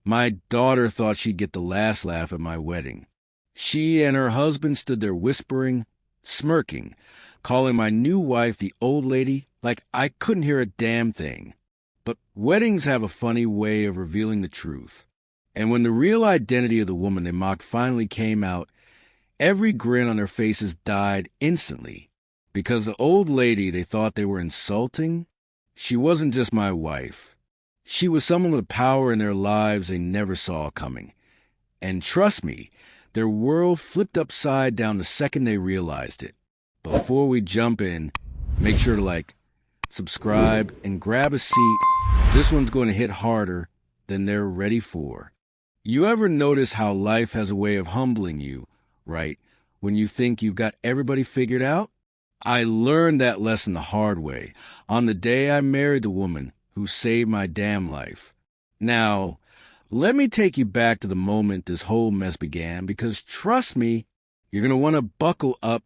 My daughter thought she'd get the last laugh at my wedding. She and her husband stood there whispering, smirking, calling my new wife the old lady like I couldn't hear a damn thing. But weddings have a funny way of revealing the truth. And when the real identity of the woman they mocked finally came out, every grin on their faces died instantly. Because the old lady they thought they were insulting, she wasn't just my wife. She was someone with power in their lives they never saw coming. And trust me, their world flipped upside down the second they realized it. Before we jump in, make sure to subscribe, and grab a seat. This one's going to hit harder than they're ready for. You ever notice how life has a way of humbling you, right, when you think you've got everybody figured out? I learned that lesson the hard way on the day I married the woman who saved my damn life. Now, let me take you back to the moment this whole mess began, because trust me, you're going to want to buckle up.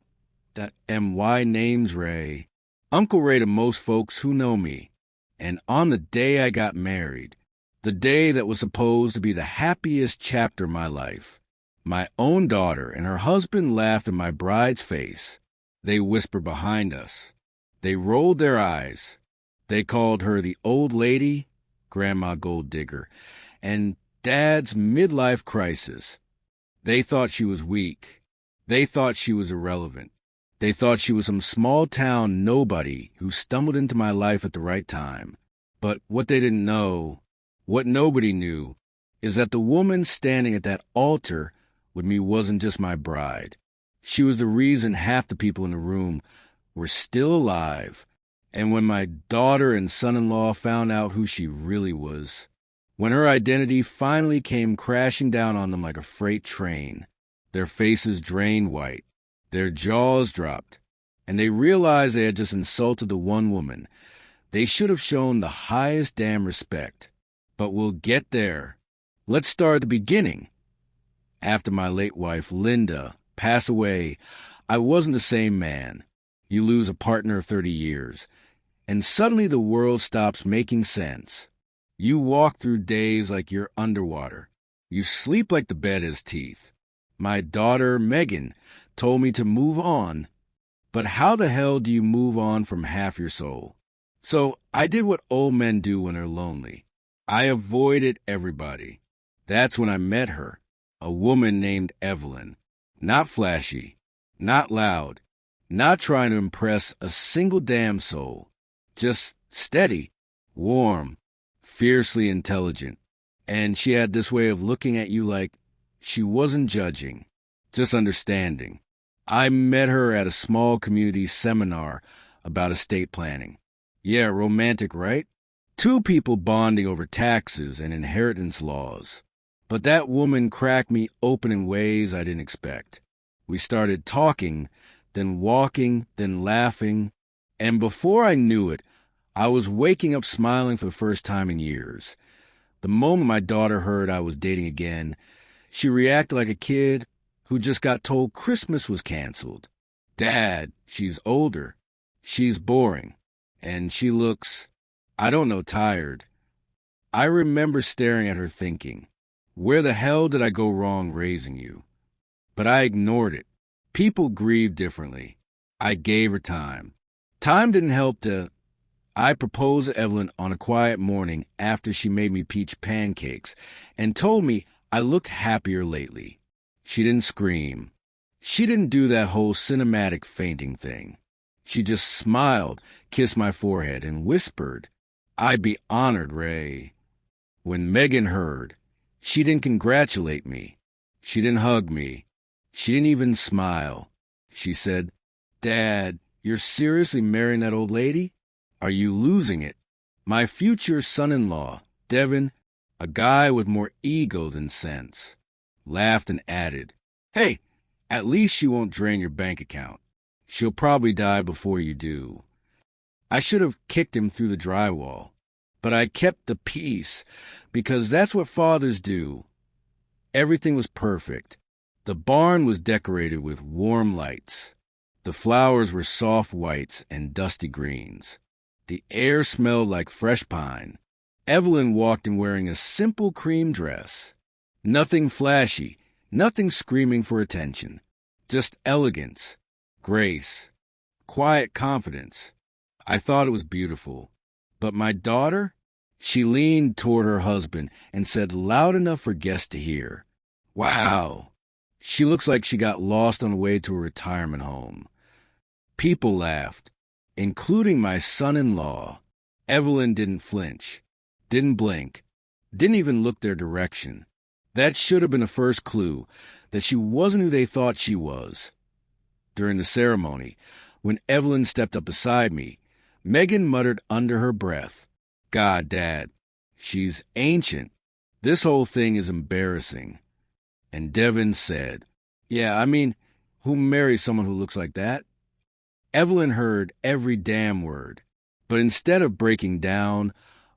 That MY name's Ray. Uncle Ray to most folks who know me. And on the day I got married, the day that was supposed to be the happiest chapter of my life, my own daughter and her husband laughed in my bride's face. They whispered behind us. They rolled their eyes. They called her the old lady, Grandma Gold Digger, and Dad's midlife crisis. They thought she was weak. They thought she was irrelevant. They thought she was some small-town nobody who stumbled into my life at the right time. But what they didn't know, what nobody knew, is that the woman standing at that altar with me wasn't just my bride. She was the reason half the people in the room were still alive. And when my daughter and son-in-law found out who she really was, when her identity finally came crashing down on them like a freight train, their faces drained white, their jaws dropped, and they realized they had just insulted the one woman they should have shown the highest damn respect. But we'll get there. Let's start at the beginning. After my late wife, Linda, passed away, I wasn't the same man. You lose a partner of 30 years, and suddenly the world stops making sense. You walk through days like you're underwater. You sleep like the bed has teeth. My daughter, Megan, told me to move on. But how the hell do you move on from half your soul? So I did what old men do when they're lonely. I avoided everybody. That's when I met her, a woman named Evelyn. Not flashy, not loud, not trying to impress a single damn soul. Just steady, warm, fiercely intelligent. And she had this way of looking at you like she wasn't judging, just understanding. I met her at a small community seminar about estate planning. Yeah, romantic, right? Two people bonding over taxes and inheritance laws. But that woman cracked me open in ways I didn't expect. We started talking, then walking, then laughing, and before I knew it, I was waking up smiling for the first time in years. The moment my daughter heard I was dating again, she reacted like a kid who just got told Christmas was canceled. Dad, she's older. She's boring. And she looks, I don't know, tired. I remember staring at her thinking, where the hell did I go wrong raising you? But I ignored it. People grieve differently. I gave her time. Time didn't help I proposed to Evelyn on a quiet morning after she made me peach pancakes and told me I looked happier lately. She didn't scream. She didn't do that whole cinematic fainting thing. She just smiled, kissed my forehead, and whispered, I'd be honored, Ray. When Megan heard, she didn't congratulate me. She didn't hug me. She didn't even smile. She said, Dad, you're seriously marrying that old lady? Are you losing it? My future son-in-law, Devin, a guy with more ego than sense, laughed and added, Hey, at least she won't drain your bank account. She'll probably die before you do. I should have kicked him through the drywall, but I kept the peace because that's what fathers do. Everything was perfect. The barn was decorated with warm lights. The flowers were soft whites and dusty greens. The air smelled like fresh pine. Evelyn walked in wearing a simple cream dress. Nothing flashy, nothing screaming for attention. Just elegance, grace, quiet confidence. I thought it was beautiful. But my daughter? She leaned toward her husband and said loud enough for guests to hear, "Wow, she looks like she got lost on the way to a retirement home." People laughed, including my son-in-law. Evelyn didn't flinch, didn't blink, didn't even look their direction. That should have been the first clue that she wasn't who they thought she was. During the ceremony, when Evelyn stepped up beside me, Megan muttered under her breath, "God, Dad, she's ancient. This whole thing is embarrassing." And Devin said, "Yeah, I mean, who marries someone who looks like that?" Evelyn heard every damn word, but instead of breaking down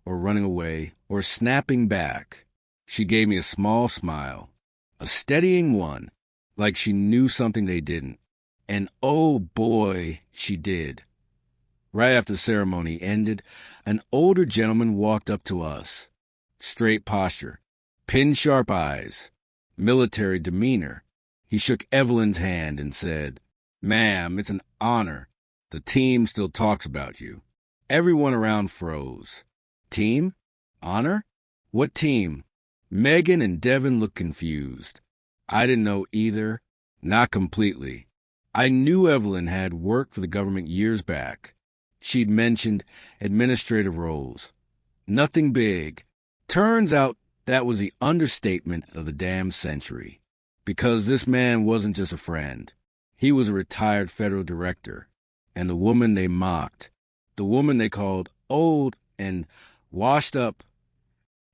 or running away or snapping back, she gave me a small smile, a steadying one, like she knew something they didn't. And oh boy, she did. Right after the ceremony ended, an older gentleman walked up to us. Straight posture, pin-sharp eyes, military demeanor. He shook Evelyn's hand and said, "Ma'am, it's an honor. The team still talks about you." Everyone around froze. Team? Honor? What team? Megan and Devin looked confused. I didn't know either. Not completely. I knew Evelyn had worked for the government years back. She'd mentioned administrative roles. Nothing big. Turns out that was the understatement of the damn century. Because this man wasn't just a friend. He was a retired federal director. And the woman they mocked, the woman they called old and washed up,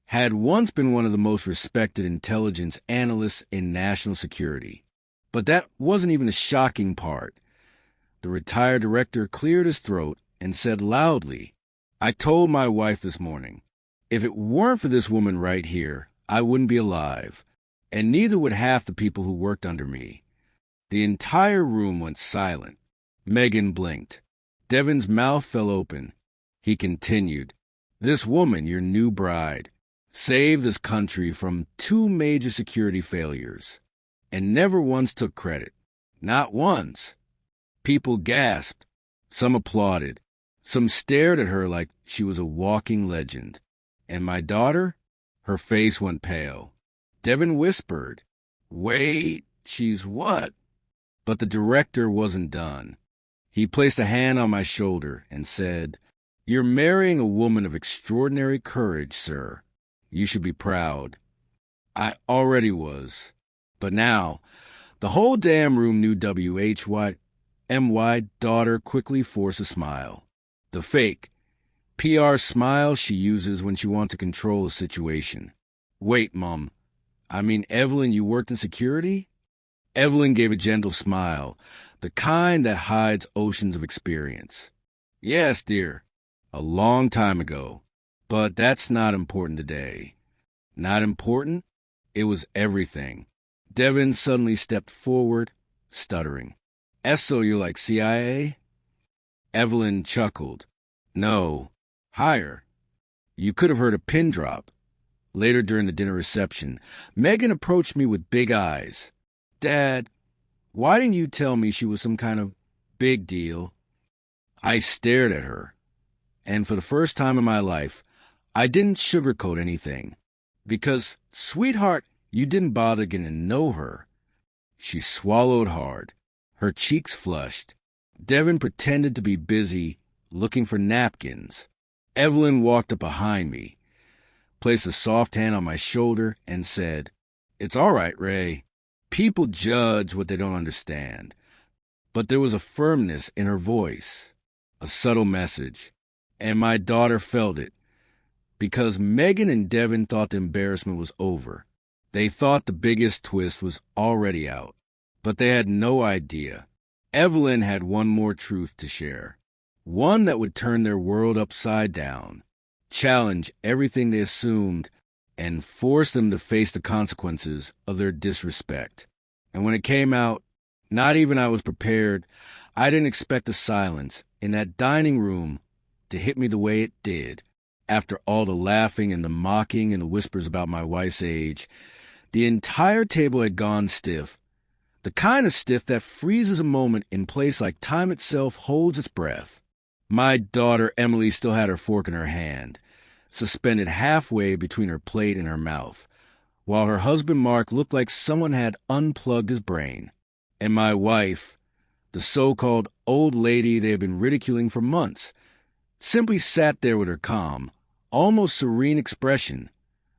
had once been one of the most respected intelligence analysts in national security. But that wasn't even the shocking part. The retired director cleared his throat and said loudly, "I told my wife this morning, if it weren't for this woman right here, I wouldn't be alive, and neither would half the people who worked under me." The entire room went silent. Megan blinked. Devin's mouth fell open. He continued, "This woman, your new bride, saved this country from 2 major security failures, and never once took credit. Not once." People gasped. Some applauded. Some stared at her like she was a walking legend. And my daughter? Her face went pale. Devin whispered, "Wait, she's what?" But the director wasn't done. He placed a hand on my shoulder and said, "You're marrying a woman of extraordinary courage, sir. You should be proud." I already was. But now, the whole damn room knew WHY daughter quickly forced a smile. The fake, PR smile she uses when she wants to control a situation. "Wait, Mum. I mean, Evelyn, you worked in security?" Evelyn gave a gentle smile, the kind that hides oceans of experience. "Yes, dear. A long time ago. But that's not important today." Not important? It was everything. Devin suddenly stepped forward, stuttering. "So you're like CIA?" Evelyn chuckled. "No. Higher." You could have heard a pin drop. Later during the dinner reception, Megan approached me with big eyes. "Dad, why didn't you tell me she was some kind of big deal?" I stared at her, and for the first time in my life, I didn't sugarcoat anything. Because, sweetheart, you didn't bother getting to know her. She swallowed hard. Her cheeks flushed. Devin pretended to be busy looking for napkins. Evelyn walked up behind me, placed a soft hand on my shoulder, and said, "It's all right, Ray. People judge what they don't understand." But there was a firmness in her voice, a subtle message, and my daughter felt it. Because Megan and Devin thought the embarrassment was over. They thought the biggest twist was already out. But they had no idea. Evelyn had one more truth to share. One that would turn their world upside down, challenge everything they assumed, and force them to face the consequences of their disrespect. And when it came out, not even I was prepared. I didn't expect the silence in that dining room to hit me the way it did. After all the laughing and the mocking and the whispers about my wife's age, the entire table had gone stiff. The kind of stiff that freezes a moment in place like time itself holds its breath. My daughter Emily still had her fork in her hand, suspended halfway between her plate and her mouth, while her husband Mark looked like someone had unplugged his brain. And my wife, the so-called old lady they had been ridiculing for months, simply sat there with her calm, almost serene expression,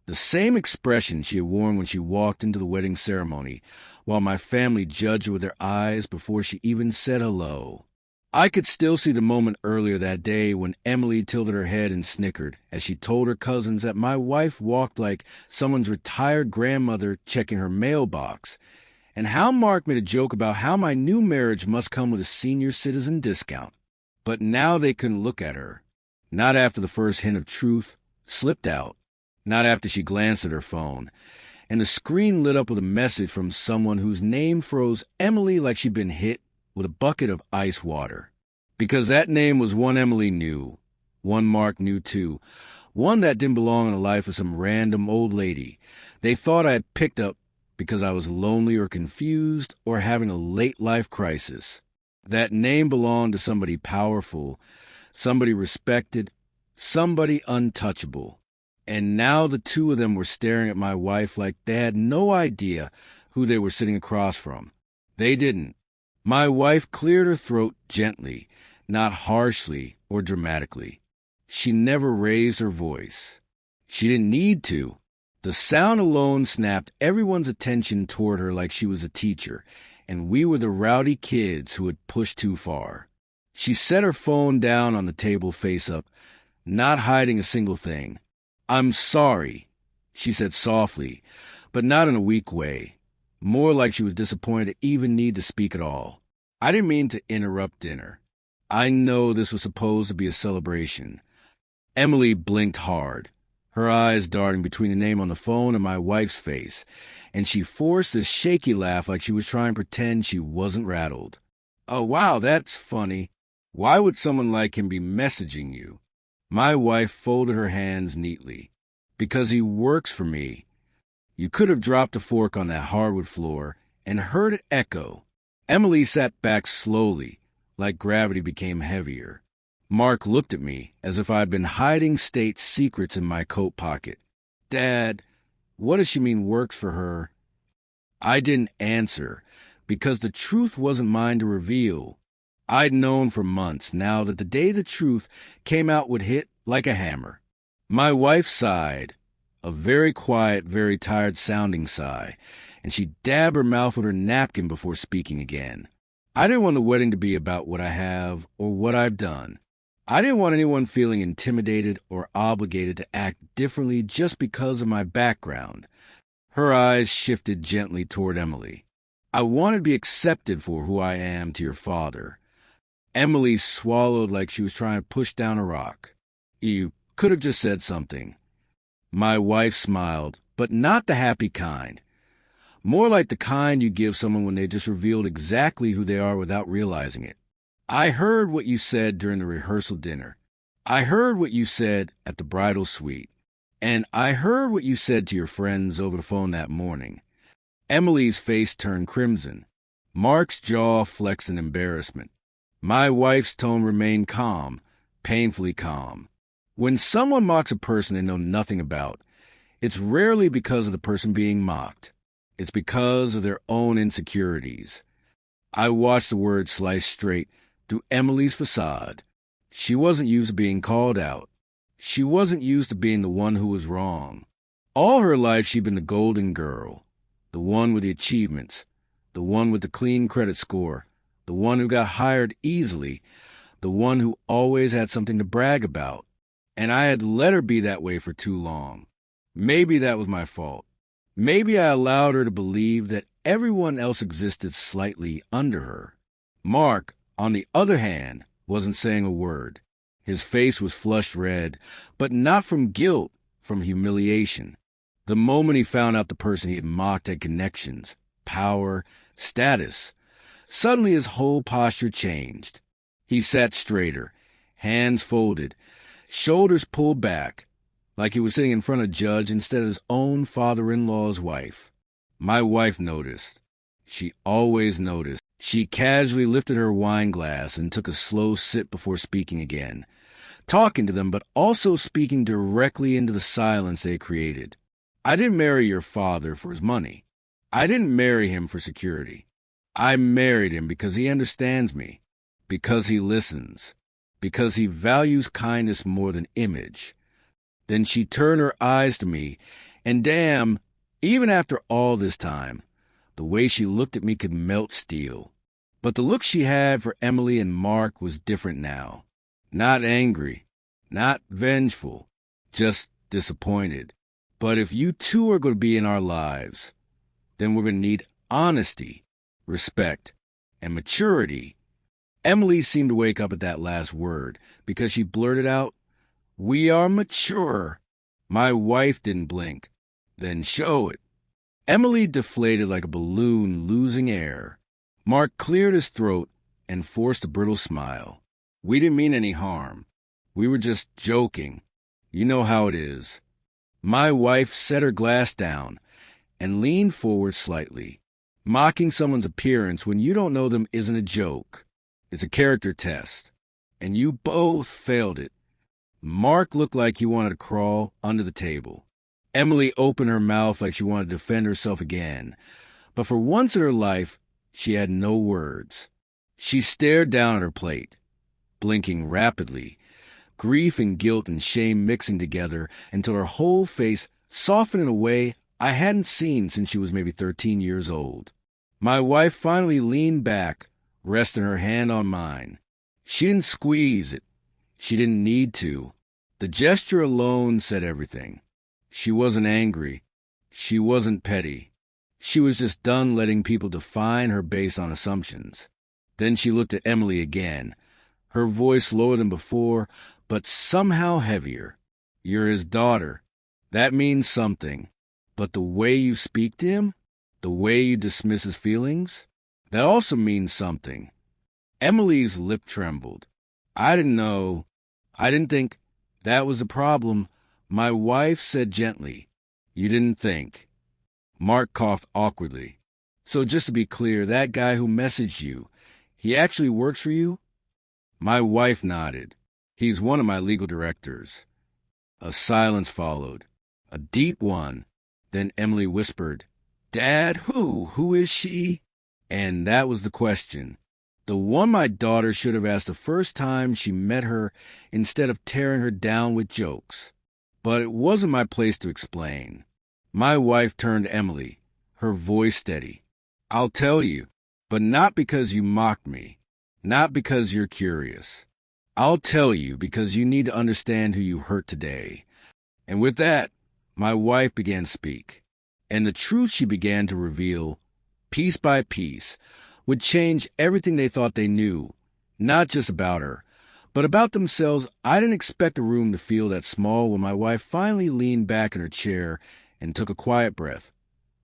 the same expression she had worn when she walked into the wedding ceremony, while my family judged her with their eyes before she even said hello. I could still see the moment earlier that day when Emily tilted her head and snickered as she told her cousins that my wife walked like someone's retired grandmother checking her mailbox, and how Mark made a joke about how my new marriage must come with a senior citizen discount. But now they couldn't look at her. Not after the first hint of truth slipped out. Not after she glanced at her phone, and the screen lit up with a message from someone whose name froze Emily like she'd been hit with a bucket of ice water. Because that name was one Emily knew, one Mark knew too, one that didn't belong in the life of some random old lady they thought I had picked up because I was lonely or confused or having a late-life crisis. That name belonged to somebody powerful, somebody respected, somebody untouchable. And now the two of them were staring at my wife like they had no idea who they were sitting across from. They didn't. My wife cleared her throat gently, not harshly or dramatically. She never raised her voice. She didn't need to. The sound alone snapped everyone's attention toward her like she was a teacher, and we were the rowdy kids who had pushed too far. She set her phone down on the table face up, not hiding a single thing. "I'm sorry," she said softly, but not in a weak way, more like she was disappointed to even need to speak at all. "I didn't mean to interrupt dinner. I know this was supposed to be a celebration." Emily blinked hard, her eyes darting between the name on the phone and my wife's face, and she forced a shaky laugh like she was trying to pretend she wasn't rattled. "Oh, wow, that's funny. Why would someone like him be messaging you?" My wife folded her hands neatly. "Because he works for me." You could have dropped a fork on that hardwood floor and heard it echo. Emily sat back slowly, like gravity became heavier. Mark looked at me as if I had been hiding state secrets in my coat pocket. "Dad, what does she mean works for her?" I didn't answer, because the truth wasn't mine to reveal. I'd known for months now that the day the truth came out would hit like a hammer. My wife sighed, a very quiet, very tired-sounding sigh, and she dabbed her mouth with her napkin before speaking again. I didn't want the wedding to be about what I have or what I've done. I didn't want anyone feeling intimidated or obligated to act differently just because of my background. Her eyes shifted gently toward Emily. "I wanted to be accepted for who I am to your father." Emily swallowed like she was trying to push down a rock. "You could have just said something." My wife smiled, but not the happy kind. More like the kind you give someone when they just revealed exactly who they are without realizing it. "I heard what you said during the rehearsal dinner. I heard what you said at the bridal suite. And I heard what you said to your friends over the phone that morning." Emily's face turned crimson. Mark's jaw flexed in embarrassment. My wife's tone remained calm, painfully calm. When someone mocks a person they know nothing about, it's rarely because of the person being mocked. It's because of their own insecurities. I watched the words slice straight through Emily's facade. She wasn't used to being called out. She wasn't used to being the one who was wrong. All her life she'd been the golden girl, the one with the achievements, the one with the clean credit score, the one who got hired easily, the one who always had something to brag about. And I had let her be that way for too long. Maybe that was my fault. Maybe I allowed her to believe that everyone else existed slightly under her. Mark, on the other hand, wasn't saying a word. His face was flushed red, but not from guilt, from humiliation. The moment he found out the person he had mocked had connections, power, status, suddenly his whole posture changed. He sat straighter, hands folded, shoulders pulled back, like he was sitting in front of a judge instead of his own father-in-law's wife. My wife noticed. She always noticed. She casually lifted her wine glass and took a slow sip before speaking again, talking to them, but also speaking directly into the silence they created. I didn't marry your father for his money. I didn't marry him for security. I married him because he understands me, because he listens, because he values kindness more than image. Then she turned her eyes to me, and damn, even after all this time, the way she looked at me could melt steel. But the look she had for Emily and Mark was different now. Not angry, not vengeful, just disappointed. But if you two are going to be in our lives, then we're going to need honesty, respect, and maturity. Emily seemed to wake up at that last word because she blurted out, "We are mature." My wife didn't blink. Then show it. Emily deflated like a balloon losing air. Mark cleared his throat and forced a brittle smile. "We didn't mean any harm. We were just joking. You know how it is." My wife set her glass down and leaned forward slightly. Mocking someone's appearance when you don't know them isn't a joke. It's a character test. And you both failed it. Mark looked like he wanted to crawl under the table. Emily opened her mouth like she wanted to defend herself again. But for once in her life, she had no words. She stared down at her plate, blinking rapidly, grief and guilt and shame mixing together until her whole face softened in a way I hadn't seen since she was maybe 13 years old. My wife finally leaned back, resting her hand on mine. She didn't squeeze it. She didn't need to. The gesture alone said everything. She wasn't angry. She wasn't petty. She was just done letting people define her based on assumptions. Then she looked at Emily again, her voice lower than before, but somehow heavier. "You're his daughter. That means something. But the way you speak to him, the way you dismiss his feelings, that also means something." Emily's lip trembled. I didn't think that was the problem. My wife said gently, "You didn't think." Mark coughed awkwardly. "So just to be clear, that guy who messaged you, he actually works for you?" My wife nodded. "He's one of my legal directors." A silence followed, a deep one. Then Emily whispered, "Dad, who is she?" And that was the question. The one my daughter should have asked the first time she met her instead of tearing her down with jokes. But it wasn't my place to explain. My wife turned to Emily, her voice steady. "I'll tell you, but not because you mocked me, not because you're curious. I'll tell you because you need to understand who you hurt today." And with that, my wife began to speak. And the truth she began to reveal, piece by piece, would change everything they thought they knew, not just about her, but about themselves. I didn't expect the room to feel that small when my wife finally leaned back in her chair and took a quiet breath,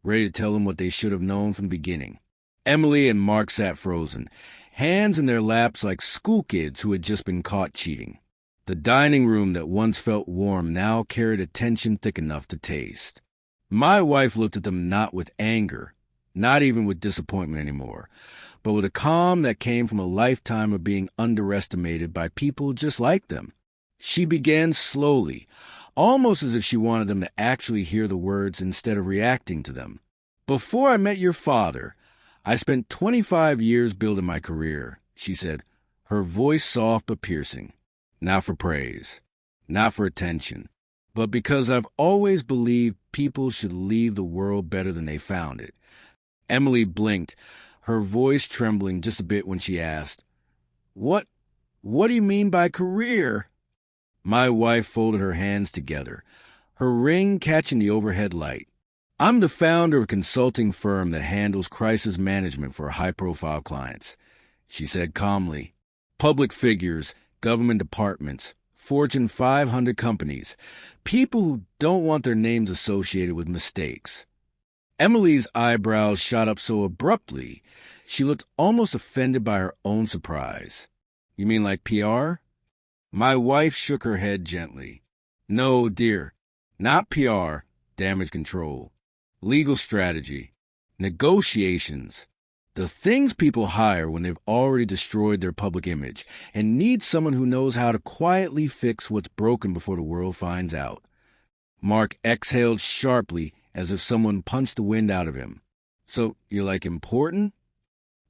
ready to tell them what they should have known from the beginning. Emily and Mark sat frozen, hands in their laps like school kids who had just been caught cheating. The dining room that once felt warm now carried a tension thick enough to taste. My wife looked at them not with anger, not even with disappointment anymore, but with a calm that came from a lifetime of being underestimated by people just like them. She began slowly, almost as if she wanted them to actually hear the words instead of reacting to them. "Before I met your father, I spent 25 years building my career," she said, her voice soft but piercing. "Not for praise, not for attention, but because I've always believed people should leave the world better than they found it." Emily blinked, her voice trembling just a bit when she asked, What do you mean by career?" My wife folded her hands together, her ring catching the overhead light. "I'm the founder of a consulting firm that handles crisis management for high-profile clients," she said calmly. "Public figures, government departments, Fortune 500 companies, people who don't want their names associated with mistakes." Emily's eyebrows shot up so abruptly, she looked almost offended by her own surprise. "You mean like PR?" My wife shook her head gently. No, dear, not PR, damage control, legal strategy, negotiations. The things people hire when they've already destroyed their public image and need someone who knows how to quietly fix what's broken before the world finds out. Mark exhaled sharply as if someone punched the wind out of him. So, you're like important?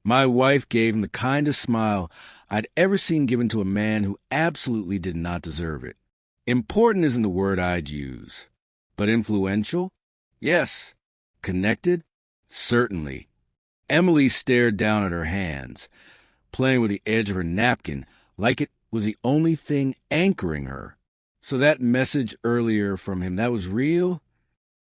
My wife gave him the kindest smile I'd ever seen given to a man who absolutely did not deserve it. Important isn't the word I'd use. But influential? Yes. Connected? Certainly. Emily stared down at her hands, playing with the edge of her napkin like it was the only thing anchoring her. So that message earlier from him, that was real?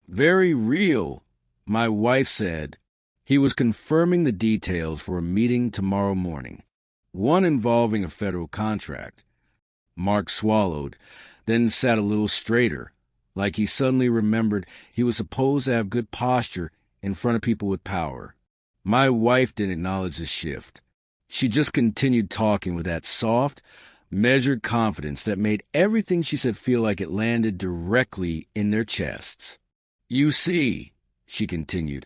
Very real, my wife said. He was confirming the details for a meeting tomorrow morning, one involving a federal contract. Mark swallowed, then sat a little straighter, like he suddenly remembered he was supposed to have good posture in front of people with power. My wife didn't acknowledge the shift. She just continued talking with that soft, measured confidence that made everything she said feel like it landed directly in their chests. You see, she continued,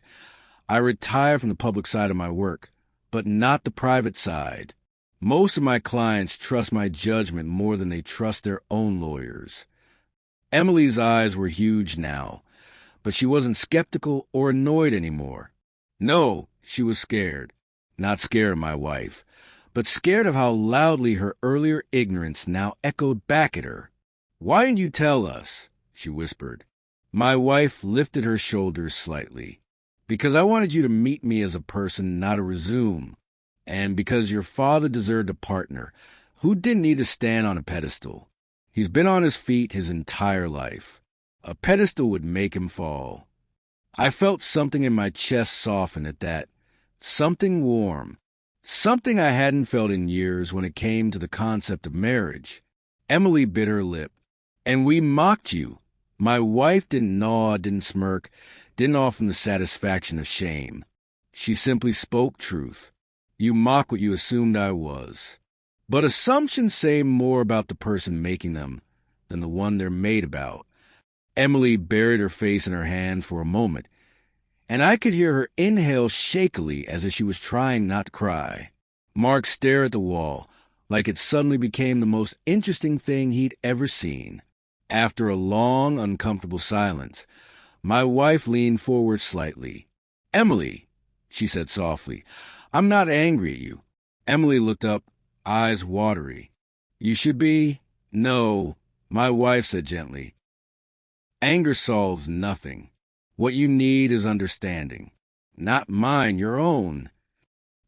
I retired from the public side of my work, but not the private side. Most of my clients trust my judgment more than they trust their own lawyers. Emily's eyes were huge now, but she wasn't skeptical or annoyed anymore. No, she was scared. Not scared of my wife, but scared of how loudly her earlier ignorance now echoed back at her. Why didn't you tell us? She whispered. My wife lifted her shoulders slightly. Because I wanted you to meet me as a person, not a resume. And because your father deserved a partner who didn't need to stand on a pedestal. He's been on his feet his entire life. A pedestal would make him fall. I felt something in my chest soften at that. Something warm. Something I hadn't felt in years when it came to the concept of marriage. Emily bit her lip. And we mocked you. My wife didn't gnaw, didn't smirk, didn't offer the satisfaction of shame. She simply spoke truth. You mock what you assumed I was. But assumptions say more about the person making them than the one they're made about. Emily buried her face in her hand for a moment, and I could hear her inhale shakily as if she was trying not to cry. Mark stared at the wall, like it suddenly became the most interesting thing he'd ever seen. After a long, uncomfortable silence, my wife leaned forward slightly. Emily, she said softly, I'm not angry at you. Emily looked up, eyes watery. You should be? No, my wife said gently. Anger solves nothing. What you need is understanding. Not mine, your own.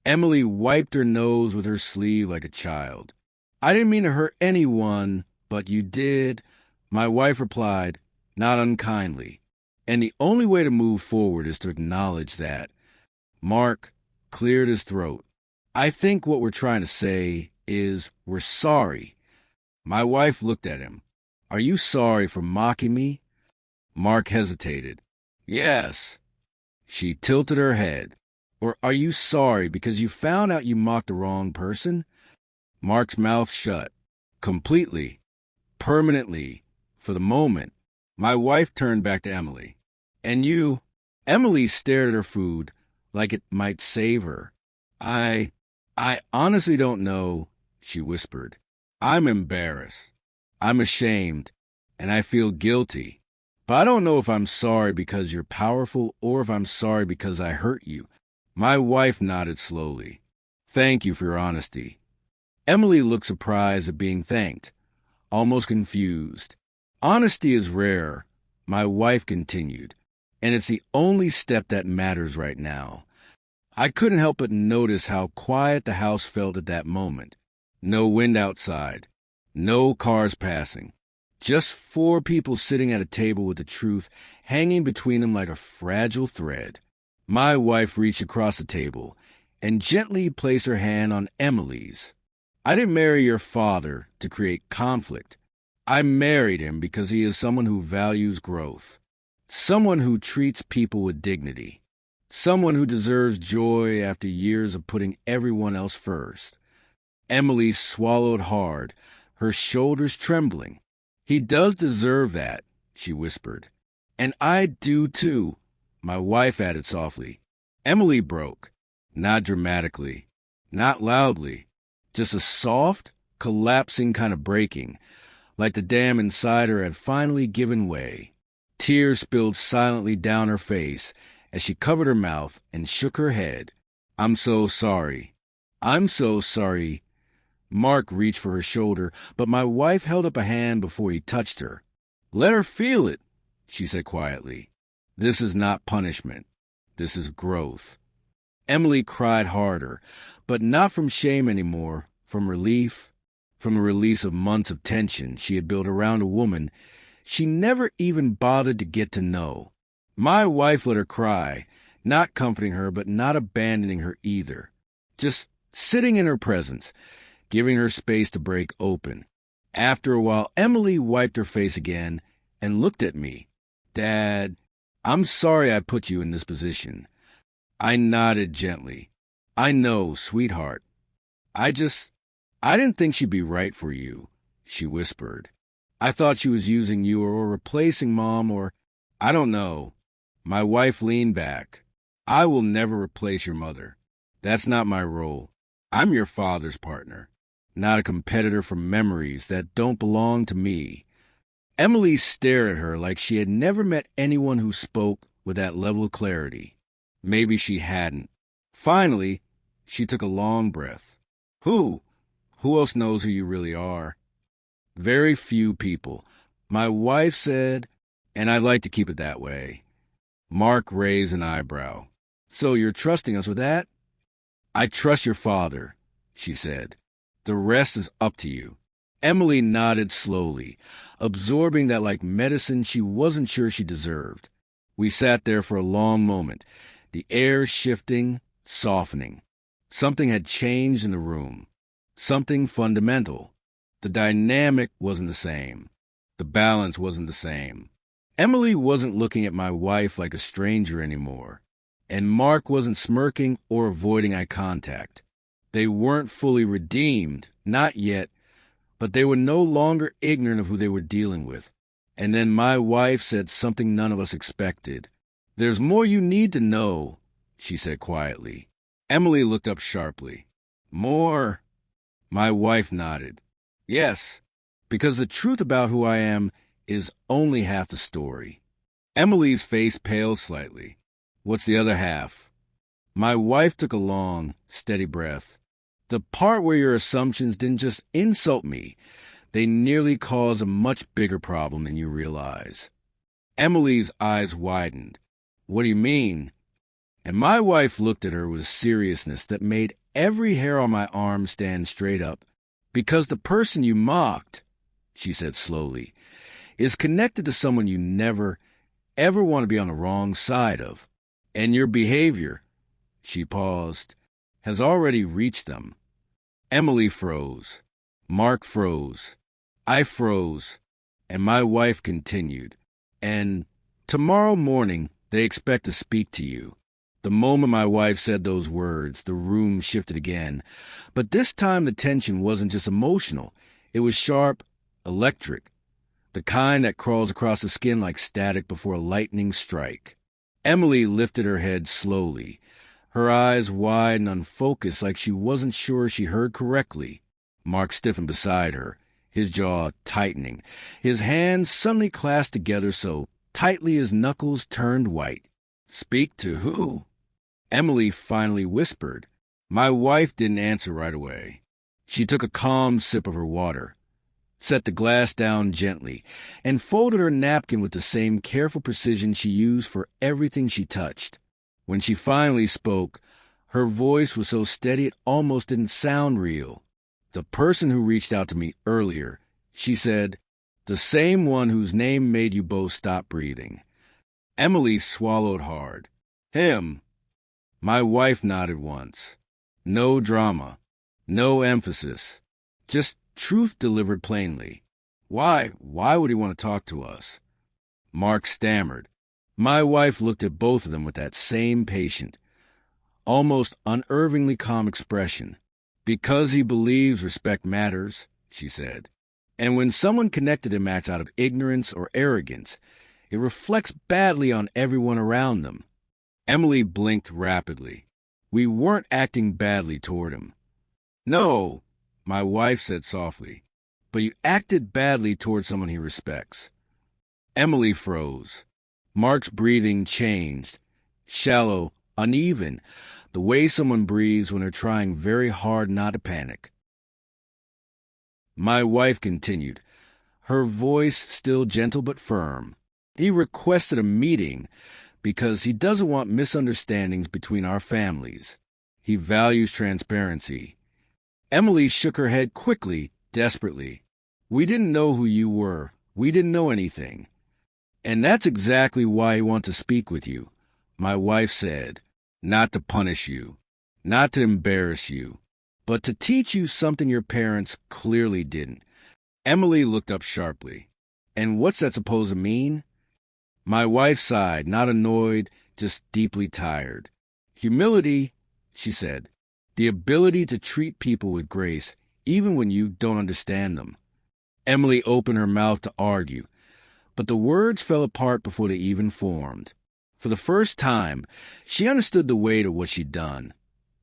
Emily wiped her nose with her sleeve like a child. I didn't mean to hurt anyone, but you did. My wife replied, not unkindly. And the only way to move forward is to acknowledge that. Mark cleared his throat. I think what we're trying to say is we're sorry. My wife looked at him. Are you sorry for mocking me? Mark hesitated. Yes. She tilted her head. Or are you sorry because you found out you mocked the wrong person? Mark's mouth shut. Completely. Permanently. For the moment. My wife turned back to Emily. And you? Emily stared at her food like it might save her. I honestly don't know, she whispered. I'm embarrassed. I'm ashamed. And I feel guilty. But I don't know if I'm sorry because you're powerful or if I'm sorry because I hurt you. My wife nodded slowly. Thank you for your honesty. Emily looked surprised at being thanked, almost confused. Honesty is rare, my wife continued, and it's the only step that matters right now. I couldn't help but notice how quiet the house felt at that moment. No wind outside, no cars passing, just 4 people sitting at a table with the truth hanging between them like a fragile thread. My wife reached across the table and gently placed her hand on Emily's. I didn't marry your father to create conflict. I married him because he is someone who values growth, someone who treats people with dignity, someone who deserves joy after years of putting everyone else first. Emily swallowed hard, her shoulders trembling. "He does deserve that," she whispered. "And I do too," my wife added softly. Emily broke. Not dramatically, not loudly, just a soft, collapsing kind of breaking, like the dam inside her had finally given way. Tears spilled silently down her face as she covered her mouth and shook her head. "I'm so sorry. I'm so sorry." Mark reached for her shoulder, but my wife held up a hand before he touched her. "Let her feel it," she said quietly. "This is not punishment. This is growth." Emily cried harder, but not from shame anymore, from relief, from the release of months of tension she had built around a woman she never even bothered to get to know. My wife let her cry, not comforting her, but not abandoning her either. Just sitting in her presence, giving her space to break open. After a while, Emily wiped her face again and looked at me. "Dad, I'm sorry I put you in this position." I nodded gently. "I know, sweetheart. I didn't think she'd be right for you," she whispered. "I thought she was using you or replacing Mom or, I don't know." My wife leaned back. "I will never replace your mother. That's not my role. I'm your father's partner, not a competitor for memories that don't belong to me." Emily stared at her like she had never met anyone who spoke with that level of clarity. Maybe she hadn't. Finally, she took a long breath. Who else knows who you really are?" "Very few people," my wife said, "and I'd like to keep it that way." Mark raised an eyebrow. "So you're trusting us with that?" "I trust your father," she said. "The rest is up to you." Emily nodded slowly, absorbing that like medicine she wasn't sure she deserved. We sat there for a long moment, the air shifting, softening. Something had changed in the room. Something fundamental. The dynamic wasn't the same. The balance wasn't the same. Emily wasn't looking at my wife like a stranger anymore, and Mark wasn't smirking or avoiding eye contact. They weren't fully redeemed, not yet, but they were no longer ignorant of who they were dealing with. And then my wife said something none of us expected. "There's more you need to know," she said quietly. Emily looked up sharply. "More?" My wife nodded. "Yes, because the truth about who I am is only half the story." Emily's face paled slightly. "What's the other half?" My wife took a long, steady breath. "The part where your assumptions didn't just insult me, they nearly caused a much bigger problem than you realize." Emily's eyes widened. "What do you mean?" And my wife looked at her with a seriousness that made every hair on my arm stand straight up. "Because the person you mocked," she said slowly, "is connected to someone you never, ever want to be on the wrong side of. And your behavior," she paused, "has already reached them." Emily froze. Mark froze. I froze. And my wife continued. "And tomorrow morning, they expect to speak to you." The moment my wife said those words, the room shifted again. But this time the tension wasn't just emotional. It was sharp, electric. The kind that crawls across the skin like static before a lightning strike. Emily lifted her head slowly, her eyes wide and unfocused like she wasn't sure she heard correctly. Mark stiffened beside her, his jaw tightening, his hands suddenly clasped together so tightly his knuckles turned white. "Speak to who?" Emily finally whispered. My wife didn't answer right away. She took a calm sip of her water, set the glass down gently, and folded her napkin with the same careful precision she used for everything she touched. When she finally spoke, her voice was so steady it almost didn't sound real. "The person who reached out to me earlier," she said, "the same one whose name made you both stop breathing." Emily swallowed hard. "Him." My wife nodded once. No drama, no emphasis, just truth delivered plainly. Why would he want to talk to us?" Mark stammered. My wife looked at both of them with that same patient, almost unnervingly calm expression. "Because he believes respect matters," she said. And when someone connected him acts out of ignorance or arrogance, it reflects badly on everyone around them. Emily blinked rapidly. We weren't acting badly toward him. No, my wife said softly, but you acted badly toward someone he respects. Emily froze. Mark's breathing changed. Shallow, uneven, the way someone breathes when they're trying very hard not to panic. My wife continued, her voice still gentle but firm. He requested a meeting because he doesn't want misunderstandings between our families. He values transparency. Emily shook her head quickly, desperately. We didn't know who you were. We didn't know anything. And that's exactly why he wants to speak with you, my wife said. Not to punish you, not to embarrass you, but to teach you something your parents clearly didn't. Emily looked up sharply. And what's that supposed to mean? My wife sighed, not annoyed, just deeply tired. Humility, she said. The ability to treat people with grace, even when you don't understand them. Emily opened her mouth to argue, but the words fell apart before they even formed. For the first time, she understood the weight of what she'd done.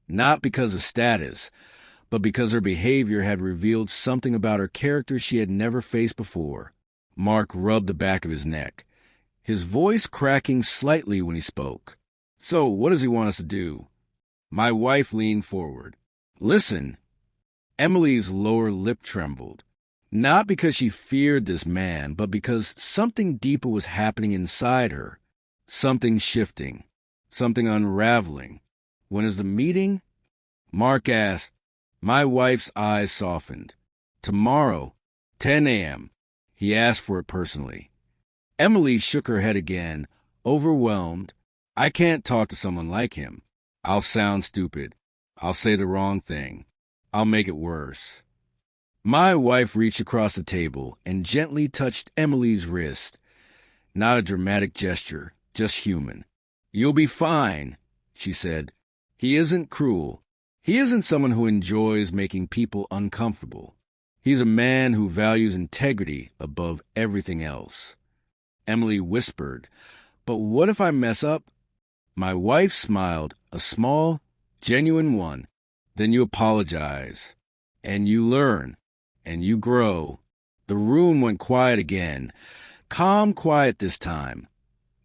Not because of status, but because her behavior had revealed something about her character she had never faced before. Mark rubbed the back of his neck, his voice cracking slightly when he spoke. So, what does he want us to do? My wife leaned forward. Listen. Emily's lower lip trembled. Not because she feared this man, but because something deeper was happening inside her. Something shifting. Something unraveling. When is the meeting? Mark asked. My wife's eyes softened. Tomorrow, 10 a.m. He asked for it personally. Emily shook her head again, overwhelmed. I can't talk to someone like him. I'll sound stupid. I'll say the wrong thing. I'll make it worse. My wife reached across the table and gently touched Emily's wrist. Not a dramatic gesture, just human. You'll be fine, she said. He isn't cruel. He isn't someone who enjoys making people uncomfortable. He's a man who values integrity above everything else. Emily whispered, but what if I mess up? My wife smiled, a small, genuine one. Then you apologize. And you learn. And you grow. The room went quiet again. Calm quiet this time.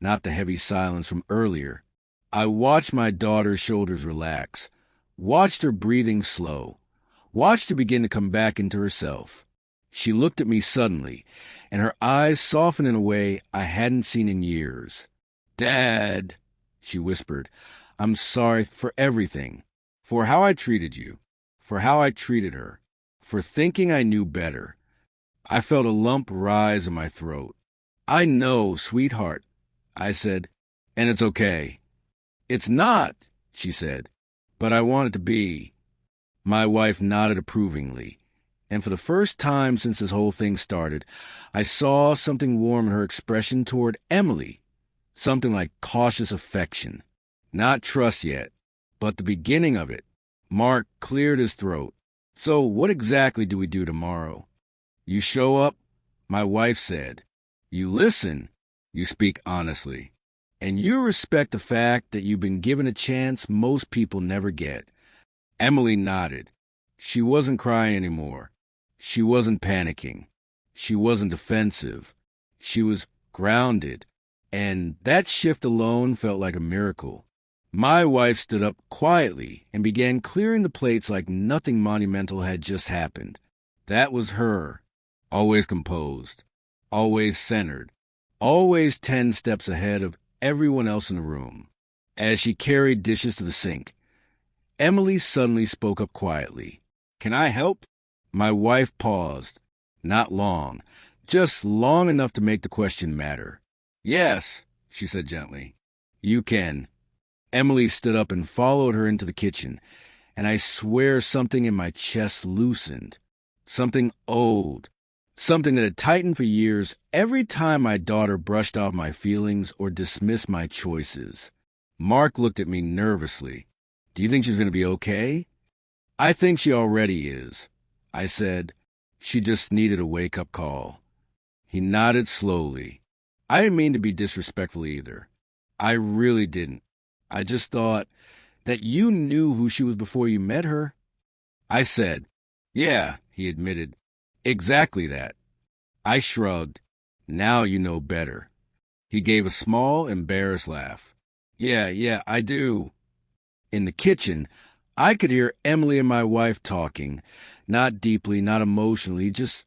Not the heavy silence from earlier. I watched my daughter's shoulders relax. Watched her breathing slow. Watched her begin to come back into herself. She looked at me suddenly, and her eyes softened in a way I hadn't seen in years. Dad, she whispered, I'm sorry for everything. For how I treated you. For how I treated her. For thinking I knew better. I felt a lump rise in my throat. I know, sweetheart, I said, and it's okay. It's not, she said, but I want it to be. My wife nodded approvingly, and for the first time since this whole thing started, I saw something warm in her expression toward Emily, something like cautious affection. Not trust yet, but the beginning of it. Mark cleared his throat. So what exactly do we do tomorrow? You show up, my wife said. You listen, you speak honestly. And you respect the fact that you've been given a chance most people never get. Emily nodded. She wasn't crying anymore. She wasn't panicking. She wasn't defensive. She was grounded. And that shift alone felt like a miracle. My wife stood up quietly and began clearing the plates like nothing monumental had just happened. That was her. Always composed. Always centered. Always 10 steps ahead of everyone else in the room. As she carried dishes to the sink, Emily suddenly spoke up quietly. Can I help? My wife paused. Not long. Just long enough to make the question matter. Yes, she said gently. You can. Emily stood up and followed her into the kitchen, and I swear something in my chest loosened. Something old. Something that had tightened for years every time my daughter brushed off my feelings or dismissed my choices. Mark looked at me nervously. Do you think she's going to be okay? I think she already is, I said. She just needed a wake-up call. He nodded slowly. I didn't mean to be disrespectful either. I really didn't. I just thought that you knew who she was before you met her. I said, "Yeah," he admitted. "Exactly that." I shrugged. "Now you know better." He gave a small, embarrassed laugh. Yeah, I do." In the kitchen, I could hear Emily and my wife talking, not deeply, not emotionally, just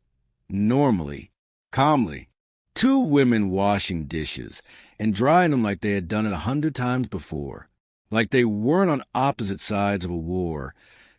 normally, calmly. Two women washing dishes and drying them like they had done it 100 times before, like they weren't on opposite sides of a war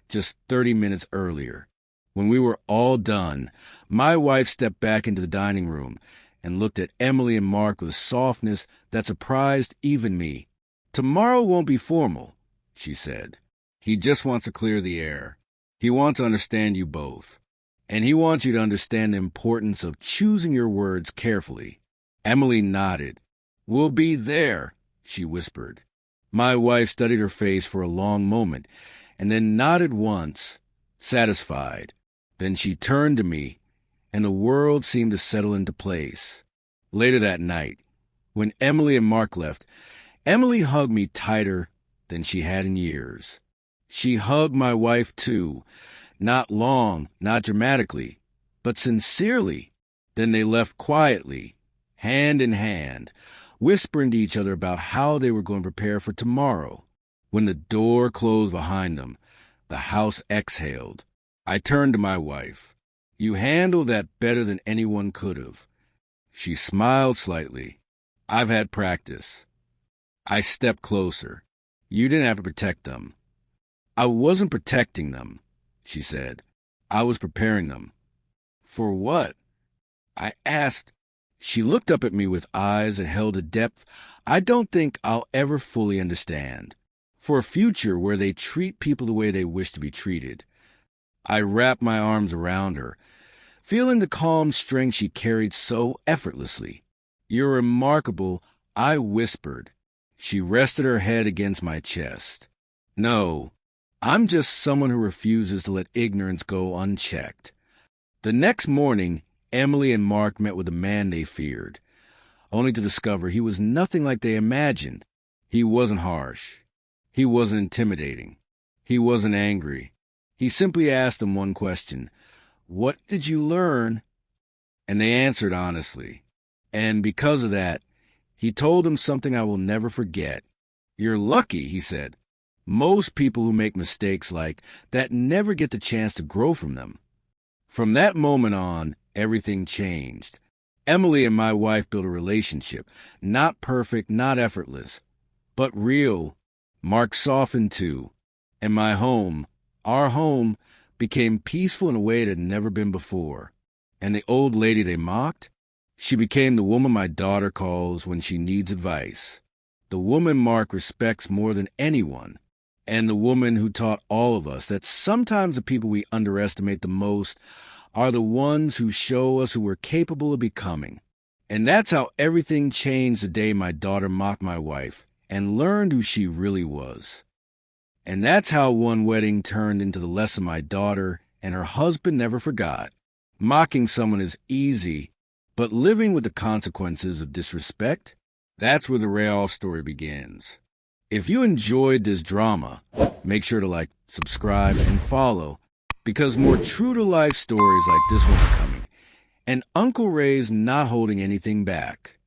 just 30 minutes earlier. When we were all done, my wife stepped back into the dining room and looked at Emily and Mark with a softness that surprised even me. "Tomorrow won't be formal," she said. "He just wants to clear the air. He wants to understand you both. And he wants you to understand the importance of choosing your words carefully." Emily nodded. "We'll be there," she whispered. My wife studied her face for a long moment and then nodded once, satisfied. Then she turned to me, and the world seemed to settle into place. Later that night, when Emily and Mark left, Emily hugged me tighter than she had in years. She hugged my wife, too, not long, not dramatically, but sincerely. Then they left quietly, hand in hand, whispering to each other about how they were going to prepare for tomorrow. When the door closed behind them, the house exhaled. I turned to my wife. "You handled that better than anyone could have." She smiled slightly. "I've had practice." I stepped closer. "You didn't have to protect them." "I wasn't protecting them," she said. "I was preparing them." "For what?" I asked. She looked up at me with eyes that held a depth I don't think I'll ever fully understand. For a future where they treat people the way they wish to be treated. I wrapped my arms around her, feeling the calm strength she carried so effortlessly. "You're remarkable," I whispered. She rested her head against my chest. "No, I'm just someone who refuses to let ignorance go unchecked." The next morning, Emily and Mark met with a man they feared, only to discover he was nothing like they imagined. He wasn't harsh. He wasn't intimidating. He wasn't angry. He simply asked them one question: "What did you learn?" And they answered honestly. And because of that, he told them something I will never forget. "You're lucky," he said. "Most people who make mistakes like that never get the chance to grow from them." From that moment on, everything changed. Emily and my wife built a relationship, not perfect, not effortless, but real. Mark softened too, and my home, our home, became peaceful in a way it had never been before. And the old lady they mocked, she became the woman my daughter calls when she needs advice, the woman Mark respects more than anyone, and the woman who taught all of us that sometimes the people we underestimate the most are the ones who show us who we're capable of becoming. And that's how everything changed the day my daughter mocked my wife and learned who she really was. And that's how one wedding turned into the lesson my daughter and her husband never forgot. Mocking someone is easy, but living with the consequences of disrespect, that's where the real story begins. If you enjoyed this drama, make sure to like, subscribe, and follow, because more true-to-life stories like this one are coming, and Uncle Ray's not holding anything back.